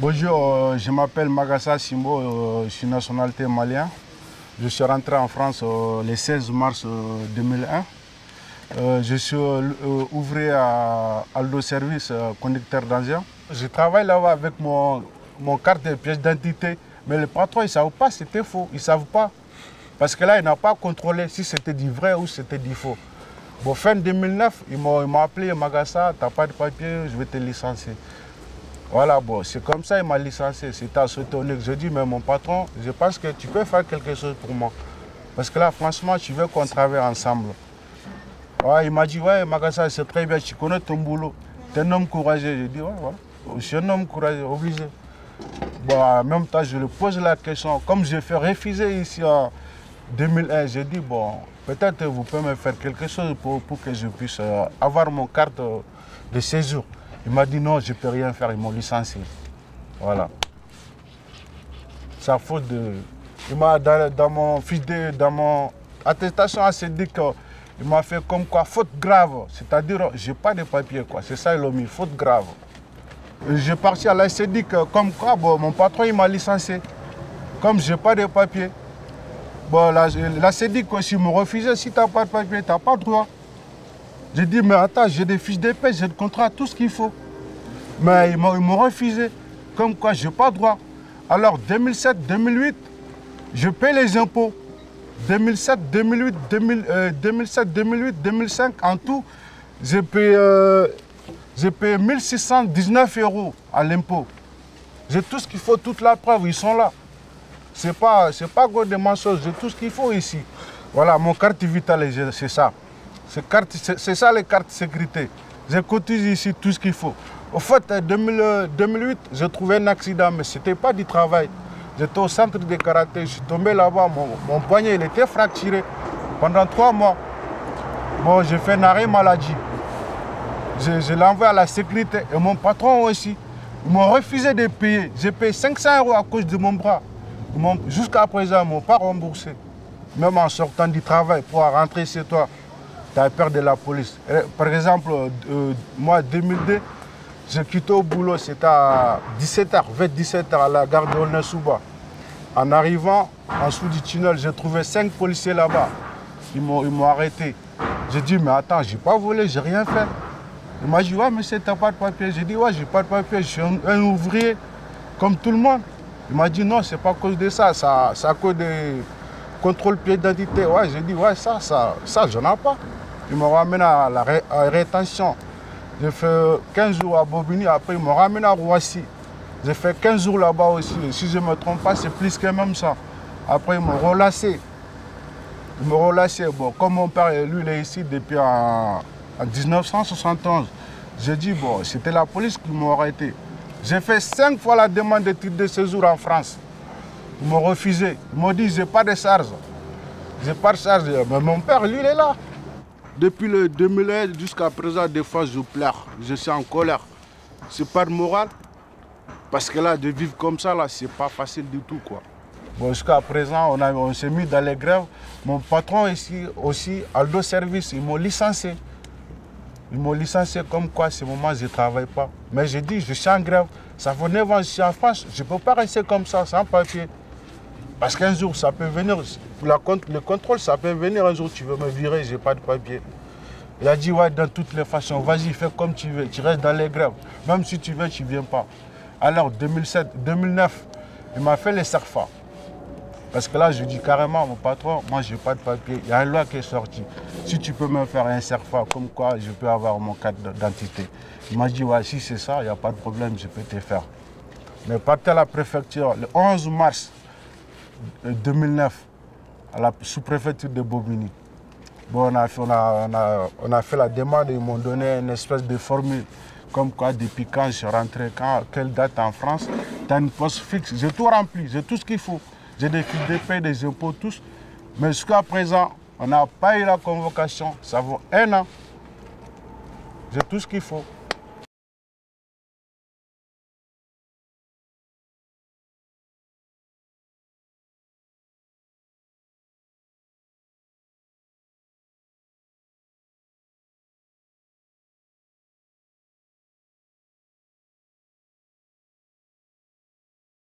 Bonjour, je m'appelle Magassa Simbo, je suis nationalité malien. Je suis rentré en France le 16 mars 2001. Je suis ouvrier à Aldo Service, conducteur d'engin. Je travaille là-bas avec mon carte de pièce d'identité, mais les patrons, ils ne savent pas, c'était faux, ils ne savent pas. Parce que là, ils n'ont pas contrôlé si c'était du vrai ou c'était du faux. Bon, fin 2009, ils m'ont appelé, Magassa, tu n'as pas de papier, je vais te licencier. Voilà, bon, c'est comme ça, il m'a licencié. C'était à ce tournée que je dis, mais mon patron, je pense que tu peux faire quelque chose pour moi. Parce que là, franchement, tu veux qu'on travaille ensemble. Ouais, il m'a dit, ouais, Magassa, c'est très bien, tu connais ton boulot. Tu es un homme courageux. J'ai dit, ouais, voilà. Je suis un homme courageux, obligé. Bon, en même temps, je lui pose la question. Comme j'ai fait refuser ici en 2001, j'ai dit, bon, peut-être vous pouvez me faire quelque chose pour que je puisse avoir mon carte de séjour. Il m'a dit non, je ne peux rien faire, ils m'ont licencié. Voilà. Sa faute de... Il m'a, dans mon attestation à syndic, il m'a fait comme quoi, faute grave. C'est-à-dire, je n'ai pas de papier, quoi. C'est ça, ils l'ont mis, faute grave. J'ai parti à la syndic, comme quoi, bon, mon patron, il m'a licencié. Comme je n'ai pas de papier. Bon, la syndic aussi me refusait, si tu n'as pas de papier, tu n'as pas le droit. J'ai dit, mais attends, j'ai des fiches de paie, j'ai le contrat, tout ce qu'il faut. Mais ils m'ont refusé, comme quoi je n'ai pas droit. Alors 2007, 2008, je paie les impôts. 2007, 2008, 2005, en tout, j'ai payé 1619 € à l'impôt. J'ai tout ce qu'il faut, toute la preuve, ils sont là. C'est pas des mensonges, j'ai tout ce qu'il faut ici. Voilà, mon carte vitale, c'est ça. C'est ça les cartes de sécurité. J'ai cotisé ici tout ce qu'il faut. Au fait, en 2008, j'ai trouvé un accident, mais ce n'était pas du travail. J'étais au centre de karaté, je suis tombé là-bas, mon poignet il était fracturé pendant 3 mois. Bon, j'ai fait un arrêt maladie. Je l'ai envoyé à la sécurité et mon patron aussi. Ils m'ont refusé de payer. J'ai payé 500 € à cause de mon bras. Jusqu'à présent, ils ne m'ont pas remboursé. Même en sortant du travail pour rentrer chez toi. Tu as peur de la police. Par exemple, moi, 2002, j'ai quitté au boulot, c'était à 17h, vers 17h à la gare de Aulnay-sous-Bois. En arrivant, en dessous du tunnel, j'ai trouvé 5 policiers là-bas. Ils m'ont arrêté. J'ai dit, mais attends, je n'ai pas volé, je n'ai rien fait. Il m'a dit, ouais, monsieur, tu n'as pas de papier. J'ai dit, ouais, je n'ai pas de papier, je suis un ouvrier, comme tout le monde. Il m'a dit, non, ce n'est pas à cause de ça, c'est à cause de contrôle pied d'identité. Ouais, j'ai dit, ouais, ça, je n'en ai pas. Ils m'ont ramené à la rétention. J'ai fait 15 jours à Bobigny, après ils m'ont ramené à Roissy. J'ai fait 15 jours là-bas aussi. Si je ne me trompe pas, c'est plus que même ça. Après, ils m'ont relâché. Bon, comme mon père, lui, il est ici depuis en 1971. J'ai dit, bon, c'était la police qui m'a arrêté. J'ai fait 5 fois la demande de titre de séjour en France. Ils m'ont refusé. Ils m'ont dit, je n'ai pas de charge. Je n'ai pas de charge. Mais mon père, lui, il est là. Depuis le 2001 jusqu'à présent, des fois, je pleure. Je suis en colère. Ce n'est pas de morale. Parce que là, de vivre comme ça, là, ce n'est pas facile du tout, quoi. Bon, jusqu'à présent, on s'est mis dans les grèves. Mon patron ici aussi, Aldo Service, ils m'ont licencié. Ils m'ont licencié comme quoi, à ce moment, je ne travaille pas. Mais j'ai dit, je suis en grève. Ça fait 9 ans que je suis en France. Je ne peux pas rester comme ça, sans papier. Parce qu'un jour, ça peut venir, le contrôle, ça peut venir un jour, tu veux me virer, je n'ai pas de papier. Il a dit, ouais, dans toutes les façons, vas-y, fais comme tu veux, tu restes dans les grèves. Même si tu veux, tu ne viens pas. Alors, 2009, il m'a fait les CERFA. Parce que là, je dis carrément à mon patron, moi, je n'ai pas de papier. Il y a une loi qui est sortie. Si tu peux me faire un CERFA, comme quoi je peux avoir mon carte d'identité. Il m'a dit, ouais, si c'est ça, il n'y a pas de problème, je peux te faire. Mais partez à la préfecture, le 11 mars 2009, à la sous-préfecture de Bobigny. Bon, on a fait la demande, ils m'ont donné une espèce de formule. Comme quoi, depuis quand je suis rentré, quelle date en France, tu as une poste fixe. J'ai tout rempli, j'ai tout ce qu'il faut. J'ai des fiches de paie, des impôts, tous. Mais jusqu'à présent, on n'a pas eu la convocation. Ça vaut 1 an. J'ai tout ce qu'il faut.